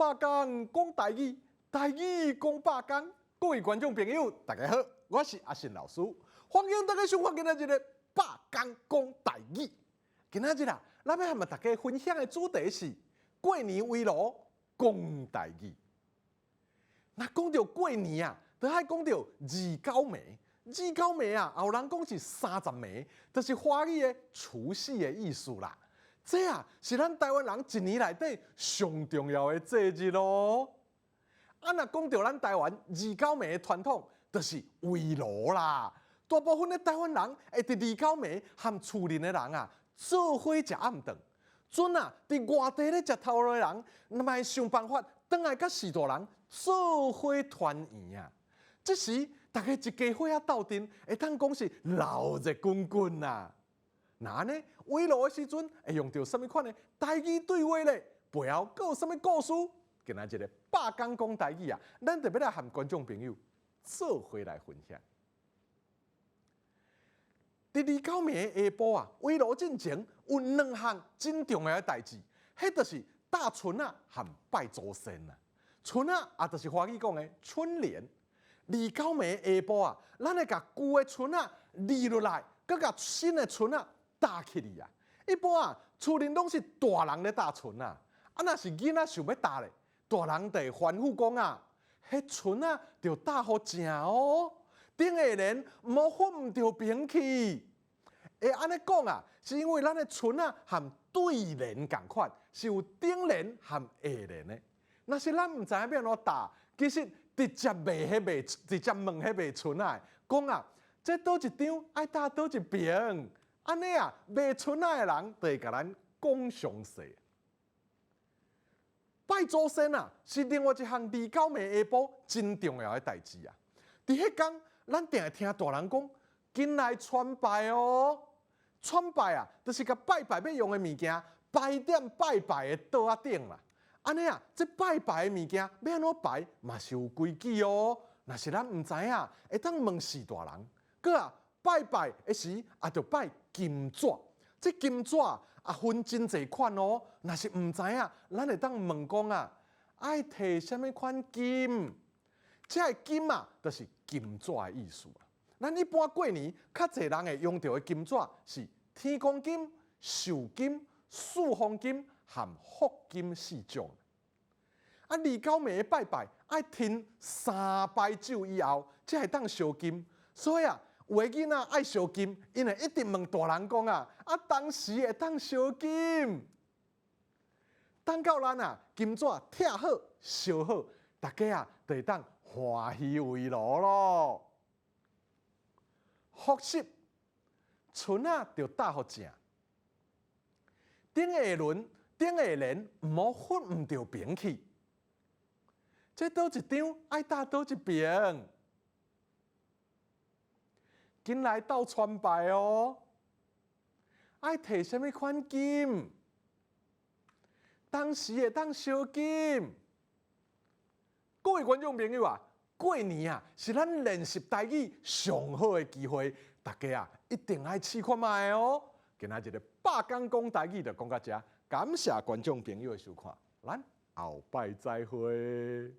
百工讲台语，台语讲百工。各位观众朋友，大家好，我是阿信老师，欢迎大家收看今仔日的百工讲台语。今仔日啊，咱要和大家分享的主题是过年围炉讲台语。那讲到过年啊，就爱讲到29暝。29暝啊，后人讲是30暝，就是华语的除夕的意思啦。这啊是咱台湾人一年内底上重要的节日咯。啊，若讲到咱台湾29暝的传统，就是围炉啦。大部分的台湾人会伫29暝和厝邻的人啊做伙食暗顿。准啊，伫外地咧食头路的人，那么想办法转来甲士大人做伙团圆啊。这时，大家一家伙仔斗阵，会当讲是闹热滚滚呐。那呢，围炉的时阵会用到什么款的台语对话咧？背后佫有什么故事？今仔日个百工讲台语啊，咱特别来和观众朋友做伙来分享。伫29暝下晡啊，围炉进前有2项真重要的代志，迄就是搭春啊和拜祖先啊。春啊，就是华语讲的春联。29暝下晡啊，咱会甲旧的春啊立落来，佮甲新的春啊搭起嚟啊。一般啊，厝邻拢是大人咧搭春啊，若是囡仔想要搭咧，大人就会吩咐讲啊，迄春啊着搭好正哦，顶下联毋好混唔着边去。会安尼讲啊，是因为咱的春啊和对联共款，是有顶联和下联的。若是咱毋知影要安怎搭，其实直接直接问迄卖春啊，讲啊，这倒一张爱搭倒一边，安尼啊，卖春啊的人就会甲咱讲详细。拜祖先啊，是另外一项29暝下晡真重要的代志啊。伫迄天，咱定会听大人讲，紧来传拜哦。传拜啊，就是甲拜拜要用的物件摆点拜拜的桌仔顶啦。安尼啊，这拜拜的物件要安怎摆，嘛是有规矩哦。若是咱毋知影，会当问士大人。佮啊，拜拜的时也着拜金纸。这金纸啊分真侪款哦。若是毋知影，咱会当问讲啊，爱摕什么款金？这个金啊，就是金纸的意思啊。咱一般过年，较侪人会用到的金纸是天公金、寿金、四方金和福金4种。啊，29暝的拜拜爱停3摆酒以后，才会当烧金。所以啊，有的囡仔爱烧金，因为一定问大人讲啊，当时会当烧金。等到咱啊金纸拆好、烧好，大家啊就会当欢喜围炉咯。复习，春啊着搭好正，顶下轮、顶下联毋好混唔着边去。这倒一张爱搭倒一边，紧来斗传拜哦。爱摕什么款金？当时会当烧金。各位观众朋友啊！过年啊，是咱练习台语上好的机会，大家啊一定爱试看卖哦。今仔日的百工讲台语就讲到这，感谢观众朋友的收看，咱后摆再会。